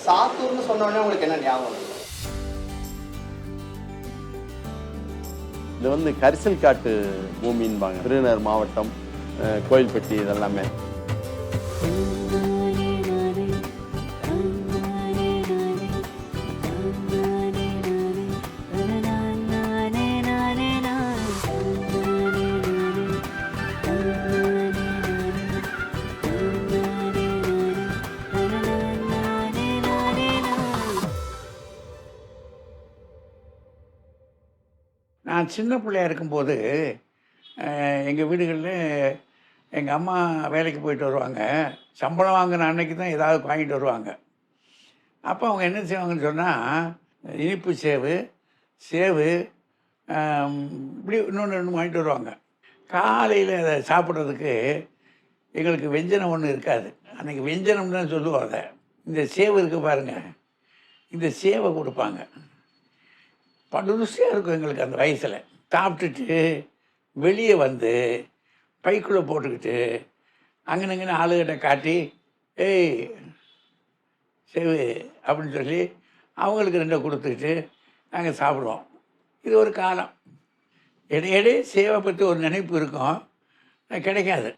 சாத்தூர்னு சொன்ன உடனே உங்களுக்கு என்ன ஞாபகம் வருது? இது வந்து கரிசல் காட்டு பூமின்பாங்க. விருதுநகர் மாவட்டம், கோயில்பட்டி இதெல்லாமே. நான் சின்ன பிள்ளையா இருக்கும்போது எங்கள் வீடுகளில் எங்கள் அம்மா வேலைக்கு போயிட்டு வருவாங்க. சம்பளம் வாங்கின அன்னைக்கு தான் ஏதாவது வாங்கிட்டு வருவாங்க. அப்போ அவங்க என்ன செய்வாங்கன்னு சொன்னால், இனிப்பு சேவு, சேவு, இப்படி இன்னொன்று ரெண்டு வாங்கிட்டு வருவாங்க. காலையில் அதை சாப்பிட்றதுக்கு எங்களுக்கு வெஞ்சனம் ஒன்றும் இருக்காது. அன்றைக்கி வெஞ்சனம் தான் சொல்லுவாங்க. இந்த சேவு இருக்குது பாருங்கள், இந்த சேவை கொடுப்பாங்க. படுருசியாக இருக்கும் எங்களுக்கு அந்த வயசில். சாப்பிட்டுட்டு வெளியே வந்து பைக்குள்ளே போட்டுக்கிட்டு அங்கனங்கன்னு ஆளுகிட்ட காட்டி, ஏய் சேவு அப்படின்னு சொல்லி அவங்களுக்கு ரெண்டை கொடுத்துக்கிட்டு நாங்கள் சாப்பிடுவோம். இது ஒரு காலம். இடையிடையே சேவை பற்றி ஒரு நினைப்பு இருக்கும், கிடைக்காது.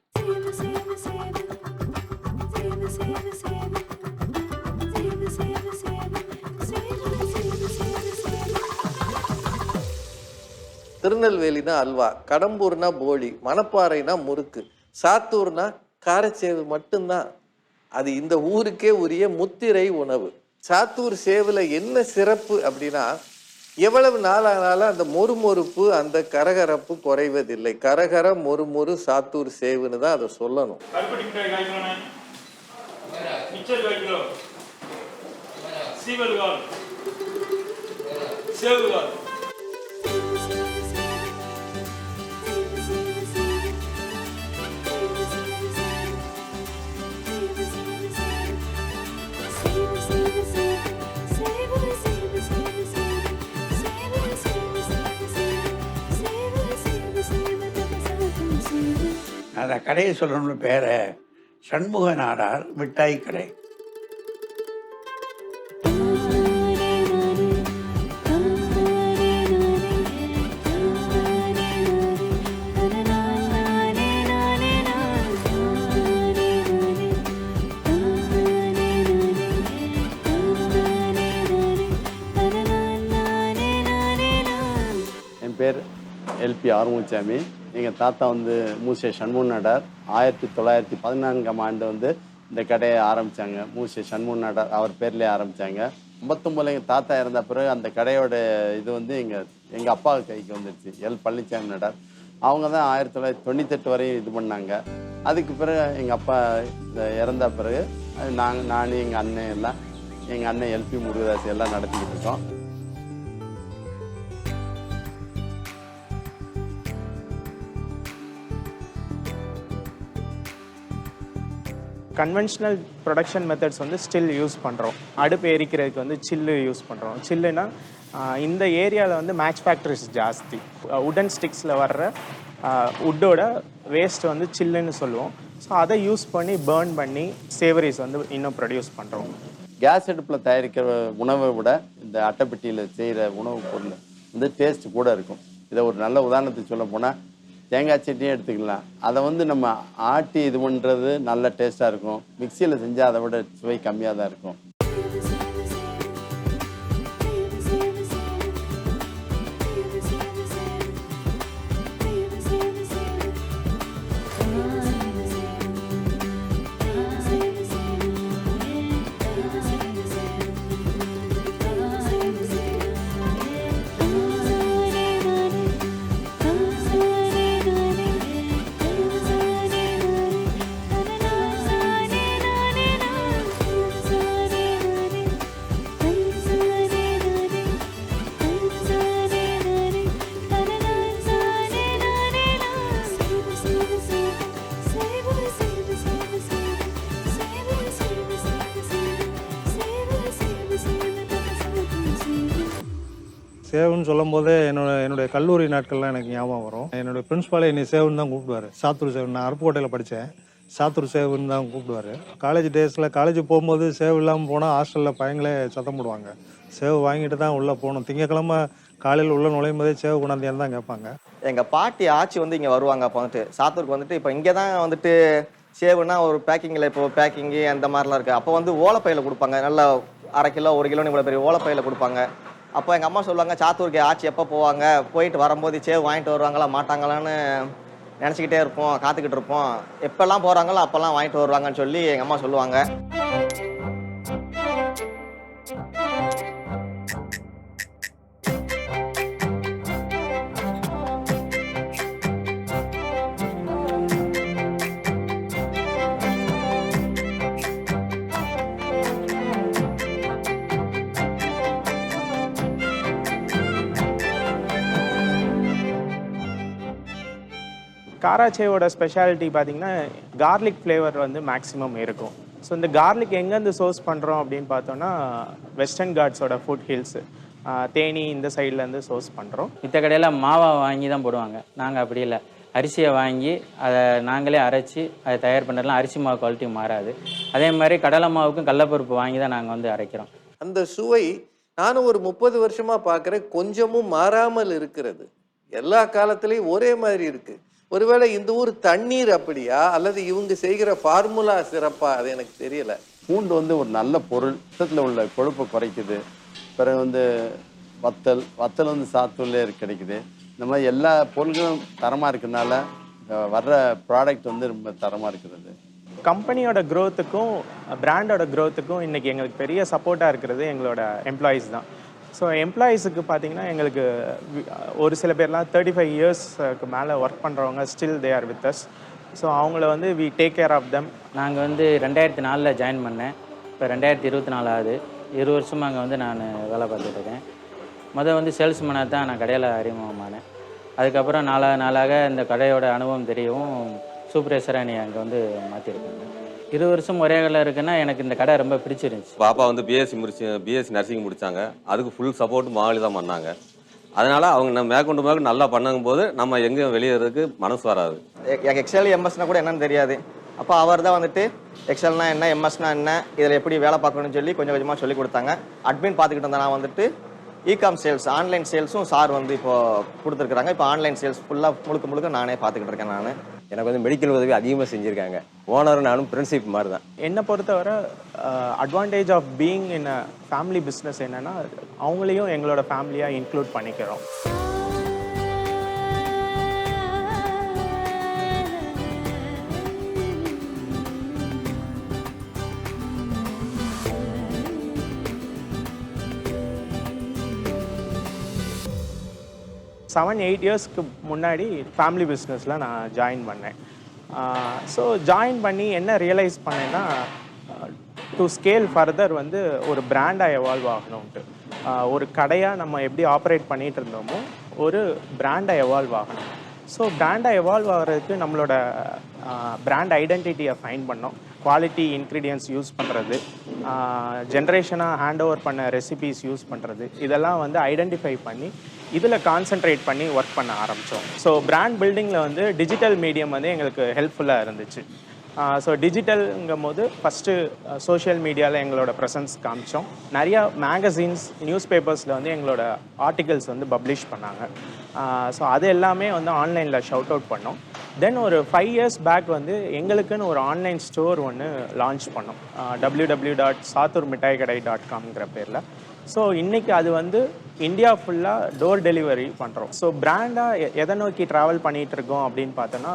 திருநெல்வேலினா அல்வா, கடம்பூர்னா போலி, மணப்பாறைனா முறுக்கு, சாத்தூர்னா காரச்சேவு மட்டும்தான். அது இந்த ஊருக்கே உரிய முத்திரை உணவு. சாத்தூர் சேவில் என்ன சிறப்பு அப்படின்னா, எவ்வளவு நாளானாலும் அந்த மொறுமொறுப்பு, அந்த கரகரப்பு குறைவதில்லை. கரகர மொறுமொறு சாத்தூர் சேவுன்னு தான் அதை சொல்லணும். அந்த கடையை சொல்லணும்னு பேரை சண்முக நாடார் மிட்டாய் கடை. என் பேர் எல்பி ஆறுமுகசாமி. எங்கள் தாத்தா வந்து மூசே சண்முக நாடார் 1914ஆம் ஆண்டு வந்து இந்த கடையை ஆரம்பித்தாங்க. மூசே சண்முக நாடார் அவர் பேர்லேயே ஆரம்பித்தாங்க. 59 எங்கள் தாத்தா இறந்த பிறகு அந்த கடையோட இது வந்து எங்கள் அப்பா கைக்கு வந்துடுச்சு. எல் பழனிசாமி நாடார். அவங்க தான் 1998 வரையும் இது பண்ணாங்க. அதுக்கு பிறகு எங்கள் அப்பா இறந்த பிறகு நான் எங்கள் அண்ணன் எல்லாம், எங்கள் அண்ணன் எல்பி முருகதாஸ் எல்லாம் நடத்திக்கிட்டு இருக்கோம். கன்வென்ஷனல் ப்ரொடக்ஷன் மெத்தட்ஸ் வந்து ஸ்டில் யூஸ் பண்ணுறோம். அடுப்பு எரிக்கிறதுக்கு வந்து சில்லு யூஸ் பண்ணுறோம். சில்லுனா இந்த ஏரியாவில் வந்து மேட்ச் ஃபேக்ட்ரிஸ் ஜாஸ்தி. உடன் ஸ்டிக்ஸில் வர்ற உட்டோட வேஸ்ட் வந்து சில்லுன்னு சொல்லுவோம். ஸோ அதை யூஸ் பண்ணி பேர்ன் பண்ணி சேவரிஸ் வந்து இன்னும் ப்ரொடியூஸ் பண்ணுறோம். கேஸ் அடுப்பில் தயாரிக்கிற உணவை விட இந்த அட்டைப்பெட்டியில் செய்கிற உணவுப் பொருள் வந்து டேஸ்ட் கூட இருக்கும். இதை ஒரு நல்ல உதாரணத்துக்கு சொல்ல போனால், தேங்காய் சட்னியே எடுத்துக்கலாம். அதை வந்து நம்ம ஆட்டி இது பண்ணுறது நல்ல டேஸ்ட்டாக இருக்கும். மிக்சியில் செஞ்சால் அதை விட சுவை கம்மியாக தான் இருக்கும். சேவுன்னு சொல்லும் போதே என்னுடைய கல்லூரி நாட்கள்லாம் எனக்கு ஞாபகம் வரும். என்னுடைய பிரின்ஸ்பாலே என்னை சேவுன்னு தான் கூப்பிடுவார். சாத்தூர் சேவன். நான் அருப்புக்கோட்டையில் படித்தேன். சாத்தூர் சேவுன்னு தான் கூப்பிடுவார். காலேஜ் டேஸில் காலேஜ் போகும்போது சேவு இல்லாமல் போனால் ஹாஸ்டலில் பையங்களே சத்தம் போடுவாங்க. சேவு வாங்கிட்டு தான் உள்ளே போகணும். திங்கக்கிழமை காலையில் உள்ள நுழையும் போதே சேவு கொண்டாந்தியான்னு தான் கேட்பாங்க. எங்கள் பாட்டி ஆச்சி வந்து இங்கே வருவாங்க. அப்போ வந்துட்டு சாத்தூருக்கு வந்துட்டு இப்போ இங்கே தான் வந்துட்டு சேவுனா ஒரு பேக்கிங்கில் இப்போ பேக்கிங்கு அந்த மாதிரிலாம் இருக்குது. அப்போ வந்து ஓலைப்பையில் கொடுப்பாங்க. நல்லா 1/2 கிலோ 1 கிலோன்னு இவ்வளோ பெரிய ஓலைப்பையில் கொடுப்பாங்க. அப்போ எங்கள் அம்மா சொல்லுவாங்க சாத்தூருக்கு ஆச்சி எப்போ போவாங்க, போயிட்டு வரும்போது சேவு வாங்கிட்டு வருவாங்களா மாட்டாங்களான்னு நினச்சிக்கிட்டே இருப்போம், காத்துக்கிட்டு இருப்போம். எப்போல்லாம் போகிறாங்களோ அப்போல்லாம் வாங்கிட்டு வருவாங்கன்னு சொல்லி எங்கள் அம்மா சொல்லுவாங்க. காராச்சேவோட ஸ்பெஷாலிட்டி பார்த்தீங்கன்னா கார்லிக் ஃப்ளேவர் வந்து மேக்ஸிமம் இருக்கும். ஸோ இந்த கார்லிக் எங்கேருந்து சோர்ஸ் பண்ணுறோம் அப்படின்னு பார்த்தோன்னா வெஸ்டர்ன் காட்ஸோட ஃபுட் ஹில்ஸு, தேனி இந்த சைட்லேருந்து சோர்ஸ் பண்ணுறோம். மித்த கடையில் மாவை வாங்கி தான் போடுவாங்க. நாங்கள் அப்படி இல்லை, அரிசியை வாங்கி அதை நாங்களே அரைச்சி அதை தயார் பண்ணுறதுலாம் அரிசி மாவு குவாலிட்டி மாறாது. அதே மாதிரி கடலை மாவுக்கும் கடலப்பருப்பு வாங்கி தான் நாங்கள் வந்து அரைக்கிறோம். அந்த சுவை நானும் ஒரு 30 வருஷமா பார்க்குறேன், கொஞ்சமும் மாறாமல் இருக்கிறது. எல்லா காலத்துலேயும் ஒரே மாதிரி இருக்கு. ஒருவேளை இந்த ஊர் தண்ணீர் அப்படியா அல்லது இவங்க செய்கிற ஃபார்முலா சிறப்பா, அது எனக்கு தெரியல. பூண்டு வந்து ஒரு நல்ல பொருள், ரத்தத்தில் உள்ள கொழுப்பை குறைக்குது. பிறகு வந்து வத்தல் வந்து சாத்தூர்லே கிடைக்குது. இந்த மாதிரி எல்லா பொருட்களும் தரமாக இருக்கிறதுனால வர்ற ப்ராடக்ட் வந்து ரொம்ப தரமாக இருக்கிறது. கம்பெனியோட க்ரோத்துக்கும் பிராண்டோட க்ரோத்துக்கும் இன்றைக்கி எங்களுக்கு பெரிய சப்போர்ட்டாக இருக்கிறது எங்களோட எம்ப்ளாயீஸ் தான். ஸோ எம்ப்ளாயீஸுக்கு பார்த்திங்கன்னா எங்களுக்கு ஒரு சில பேர்லாம் 35 இயர்ஸ்க்கு மேலே ஒர்க் பண்ணுறவங்க still they are with us. So அவங்கள வந்து we take care of them. நாங்கள் வந்து 2004 ஜாயின் பண்ணேன். இப்போ 2024 ஆகுது. 20 வருஷமாக அங்கே வந்து நான் வேலை பார்த்துட்ருக்கேன். முதல் வந்து சேல்ஸ்மேனாக தான் நான் கடையில் அறிமுகமானேன். அதுக்கப்புறம் நாளாக இந்த கடையோட அனுபவம் தெரியவும் சூப்பர்வைசராக நீ அங்கே வந்து மாற்றிருக்காங்க. 20 வருஷம் ஒரே கடையில் இருக்குன்னா எனக்கு இந்த கடை ரொம்ப பிடிச்சிருந்துச்சு. பாப்பா வந்து பிஎஸ்சி நர்சிங் முடித்தாங்க. அதுக்கு ஃபுல் சப்போர்ட் மாவளி தான் பண்ணாங்க. அதனால் அவங்க நம்ம மேற்கொண்டு நல்லா பண்ணும் போது நம்ம எங்கேயும் வெளியேறதுக்கு மனசு வராது. எக்ஸல் எம்எஸ்னா கூட என்னன்னு தெரியாது. அப்போ அவர் தான் வந்துட்டு எக்ஸல்னா என்ன, எம்எஸ்னா என்ன, இதில் எப்படி வேலை பார்க்கணும்னு சொல்லி கொஞ்சம் கொஞ்சமாக சொல்லி கொடுத்தாங்க. அட்மின் பார்த்துக்கிட்டு இருந்தேன். நான் வந்துட்டு இகாம் சேல்ஸ், ஆன்லைன் சேல்ஸும் சார் வந்து இப்போது கொடுத்துருக்குறாங்க. இப்போ ஆன்லைன் சேல்ஸ் ஃபுல்லாக முழுக்க நானே பார்த்துக்கிட்டு இருக்கேன். நான் எனக்கு வந்து மெடிக்கல் உதவி அதிகமாக செஞ்சுருக்காங்க. ஓனரும் நானும் ஃப்ரெண்ட்ஷிப் மாதிரி தான். என்னை பொறுத்தவரை advantage of being in a family business என்னென்னா அவங்களையும் எங்களோட ஃபேமிலியாக இன்க்ளூட் பண்ணிக்கிறோம். செவன் 8 இயர்ஸ்க்கு முன்னாடி ஃபேமிலி பிஸ்னஸில் நான் ஜாயின் பண்ணேன். ஸோ ஜாயின் பண்ணி என்ன ரியலைஸ் பண்ணேன்னா டு ஸ்கேல் ஃபர்தர் வந்து ஒரு பிராண்டாக எவால்வ் ஆகணும்ட்டு. ஒரு கடையாக நம்ம எப்படி ஆப்ரேட் பண்ணிகிட்டு இருந்தோமோ ஒரு பிராண்டாக எவால்வ் ஆகணும். ஸோ பிராண்டாக எவால்வ் ஆகிறதுக்கு நம்மளோட பிராண்ட் ஐடென்டிட்டியை ஃபைன் பண்ணோம். குவாலிட்டி இன்க்ரீடியன்ட்ஸ் யூஸ் பண்ணுறது, ஜென்ரேஷனாக ஹேண்ட் ஓவர் பண்ண ரெசிபீஸ் யூஸ் பண்ணுறது, இதெல்லாம் வந்து ஐடென்டிஃபை பண்ணி இதில் கான்சென்ட்ரேட் பண்ணி ஒர்க் பண்ண ஆரம்பித்தோம். ஸோ பிராண்ட் பில்டிங்கில் வந்து டிஜிட்டல் மீடியம் வந்து எங்களுக்கு ஹெல்ப்ஃபுல்லாக இருந்துச்சு. ஸோ டிஜிட்டலுங்கும் போது ஃபஸ்ட்டு சோஷியல் மீடியாவில் எங்களோட ப்ரெசன்ஸ் காமிச்சோம். நிறையா மேகசின்ஸ், நியூஸ் பேப்பர்ஸில் வந்து எங்களோட ஆர்டிகல்ஸ் வந்து பப்ளிஷ் பண்ணாங்க. ஸோ அது எல்லாமே வந்து ஆன்லைனில் ஷவுட் அவுட் பண்ணோம். தென் ஒரு 5 இயர்ஸ் பேக் வந்து எங்களுக்குன்னு ஒரு ஆன்லைன் ஸ்டோர் ஒன்று லான்ச் பண்ணோம், www.sathurmithaikadai.com பேரில். ஸோ இன்றைக்கி அது வந்து இந்தியா ஃபுல்லாக டோர் டெலிவரி பண்ணுறோம். ஸோ பிராண்டாக எதை நோக்கி ட்ராவல் பண்ணிகிட்டு இருக்கோம் அப்படின்னு பார்த்தோன்னா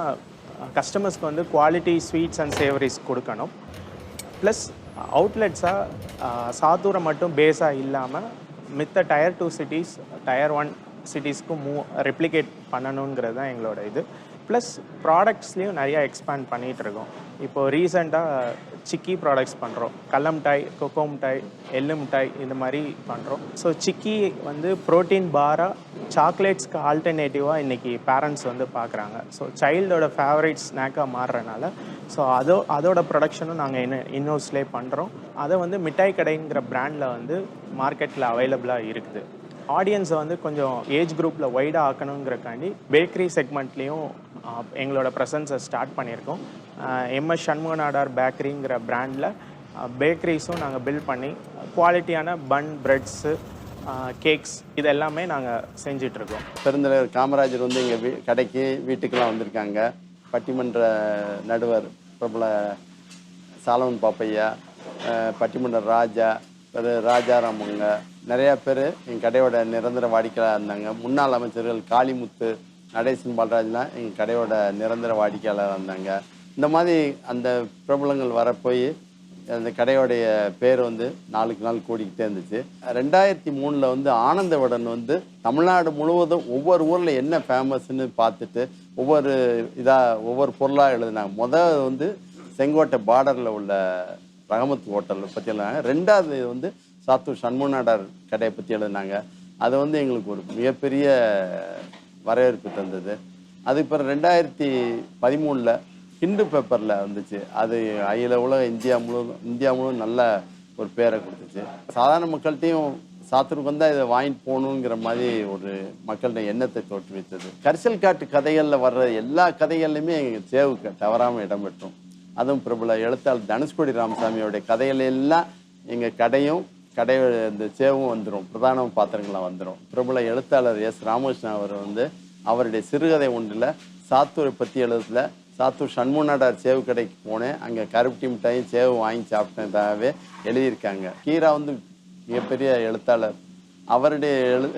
கஸ்டமர்ஸ்க்கு வந்து குவாலிட்டி ஸ்வீட்ஸ் அண்ட் சேவரிஸ் கொடுக்கணும். ப்ளஸ் அவுட்லெட்ஸாக சாத்தூரை மட்டும் பேஸாக இல்லாமல் மித்த Tier 2 சிட்டிஸ், Tier 1 சிட்டிஸ்க்கும் ரெப்ளிகேட் பண்ணணுங்கிறது தான் எங்களோட இது. ப்ளஸ் ப்ராடக்ட்ஸ்லேயும் நிறையா எக்ஸ்பேண்ட் பண்ணிகிட்ருக்கோம். இப்போது ரீசெண்டாக சிக்கி ப்ராடக்ட்ஸ் பண்ணுறோம். கடல மிட்டாய், கொக்கோ மிட்டாய், எள்ளு மிட்டாய் இந்த மாதிரி பண்ணுறோம். ஸோ சிக்கி வந்து ப்ரோட்டீன் பாராக சாக்லேட்ஸ்க்கு ஆல்டர்னேட்டிவாக இன்றைக்கி பேரண்ட்ஸ் வந்து பார்க்குறாங்க. ஸோ சைல்டோட ஃபேவரேட் ஸ்நாக்காக மாறுறதுனால ஸோ அதோட ப்ரொடக்ஷனும் நாங்கள் இன்னோஸ்லேயே பண்ணுறோம். அதை வந்து மிட்டாய் கடைங்கிற பிராண்டில் வந்து மார்க்கெட்டில் அவைலபிளாக இருக்குது. ஆடியன்ஸை வந்து கொஞ்சம் ஏஜ் குரூப்பில் வைடாக ஆக்கணுங்கிறக்காண்டி பேக்கரி செக்மெண்ட்லேயும் எங்களோட ப்ரெசன்ஸை ஸ்டார்ட் பண்ணியிருக்கோம். எம்எஸ் சண்முக நாடார் பேக்கரிங்கிற பிராண்டில் பேக்கரிஸும் நாங்கள் பில்ட் பண்ணி குவாலிட்டியான பன் பிரெட்ஸு கேக்ஸ் இது எல்லாமே நாங்கள் செஞ்சிட்ருக்கோம். பெருந்தலைவர் காமராஜர் வந்து எங்கள் கடைக்கு வீட்டுக்கெல்லாம் வந்திருக்காங்க. பட்டிமன்ற நடுவர் பிரபல சாலமன் பாப்பையா, பட்டிமன்ற ராஜா, ராஜாராமங்க, நிறையா பேர் எங்கள் கடையோட நிரந்தர வாடிக்கையாளராக இருந்தாங்க. முன்னாள் அமைச்சர்கள் காளிமுத்து, நடேசன் பாலராஜ்லாம் எங்கள் கடையோட நிரந்தர வாடிக்கையாளராக இருந்தாங்க. இந்த மாதிரி அந்த பிரபலங்கள் வரப்போய் அந்த கடையோடைய பேர் வந்து நாளுக்கு நாள் கூடிக்கிட்டே இருந்துச்சு. 2003 வந்து ஆனந்தவடன் வந்து தமிழ்நாடு முழுவதும் ஒவ்வொரு ஊரில் என்ன ஃபேமஸ்ன்னு பார்த்துட்டு ஒவ்வொரு பொருளாக எழுதினாங்க. வந்து செங்கோட்டை பார்டரில் உள்ள ரஹமத் ஹோட்டல் பற்றி எழுதினாங்க. 2வது வந்து சாத்தூர் சண்முக நாடார் கடையை பற்றி எழுதினாங்க. அது வந்து எங்களுக்கு ஒரு மிகப்பெரிய வரவேற்பு தந்தது. அது இப்போ 2013 ஹிந்து பேப்பரில் வந்துச்சு. அது அகில உலக இந்தியா முழுவதும் நல்ல ஒரு பேரை கொடுத்துச்சு. சாதாரண மக்கள்கிட்டையும் சாத்தூருக்கு வந்தால் இதை வாங்கிட்டு போகணுங்கிற மாதிரி ஒரு மக்கள்கிட்ட எண்ணத்தை தோற்றுவித்தது. கரிசல் காட்டு கதைகளில் வர்ற எல்லா கதைகள்லையுமே எங்கள் சேவுக்கு தவறாமல் இடம்பெற்றோம். அதுவும் பிரபல எழுத்தாளர் தனுஷ்கோடி ராமசாமியோடைய கதைகள் எல்லாம் எங்கள் கடையும் இந்த சேவும் வந்துடும், பிரதான பாத்திரங்களாக வந்துடும். பிரபல எழுத்தாளர் எஸ் ராமகிருஷ்ணன் அவர் வந்து அவருடைய சிறுகதை ஒன்றில் சாத்தூரை பற்றி எழுதல சாத்தூர் சண்முக நாடார் சேவு கடைக்கு போனேன், அங்கே கருப்பட்டி மிட்டாயும் சேவு வாங்கி சாப்பிட்டதாகவே எழுதியிருக்காங்க. கீரா வந்து மிகப்பெரிய எழுத்தாளர், அவருடைய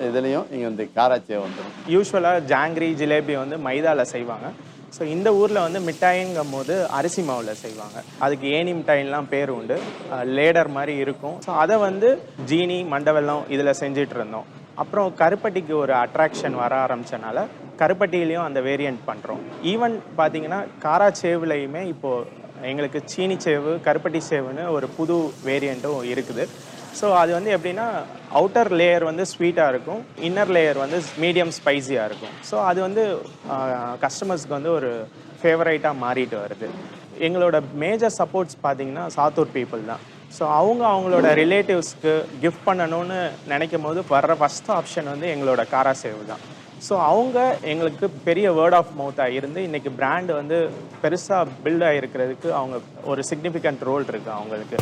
இதுலேயும் இங்கே வந்து காராச்சேவு வந்துடும். யூஸ்வலாக ஜாங்கிரி ஜிலேபி வந்து மைதாவில் செய்வாங்க. ஸோ இந்த ஊரில் வந்து மிட்டாய்ங்கும் போது அரிசி மாவில் செய்வாங்க. அதுக்கு ஏனி மிட்டாயின்லாம் பேர் உண்டு, லேடர் மாதிரி இருக்கும். ஸோ அதை வந்து ஜீனி மண்டவெல்லம் இதில் செஞ்சிட்டு இருந்தோம். அப்புறம் கருப்பட்டிக்கு ஒரு அட்ராக்ஷன் வர ஆரம்பித்தனால கருப்பட்டியிலையும் அந்த வேரியண்ட் பண்ணுறோம். ஈவன் பார்த்தீங்கன்னா காராச்சேவுலையுமே இப்போது எங்களுக்கு சீனி சேவு கருப்பட்டி சேவுன்னு ஒரு புது வேரியண்ட்டும் இருக்குது. ஸோ அது வந்து எப்படின்னா அவுட்டர் லேயர் வந்து ஸ்வீட்டாக இருக்கும், இன்னர் லேயர் வந்து மீடியம் ஸ்பைஸியாக இருக்கும். ஸோ அது வந்து கஸ்டமர்ஸ்க்கு வந்து ஒரு ஃபேவரைட்டாக மாறிட்டு வருது. எங்களோட மேஜர் சப்போர்ட்ஸ் பார்த்தீங்கன்னா சாத்தூர் பீப்புள் தான். ஸோ அவங்களோட ரிலேட்டிவ்ஸ்க்கு கிஃப்ட் பண்ணணும்னு நினைக்கும் போது வர்ற ஃபஸ்ட் ஆப்ஷன் வந்து எங்களோட காரா சேவு தான். ஸோ அவங்க எங்களுக்கு பெரிய வேர்ட் ஆஃப் மவுத்தாக இருந்து இன்றைக்கி பிராண்டு வந்து பெருசாக பில்ட் ஆகிருக்கிறதுக்கு அவங்க ஒரு சிக்னிஃபிகண்ட் ரோல் இருக்குது அவங்களுக்கு.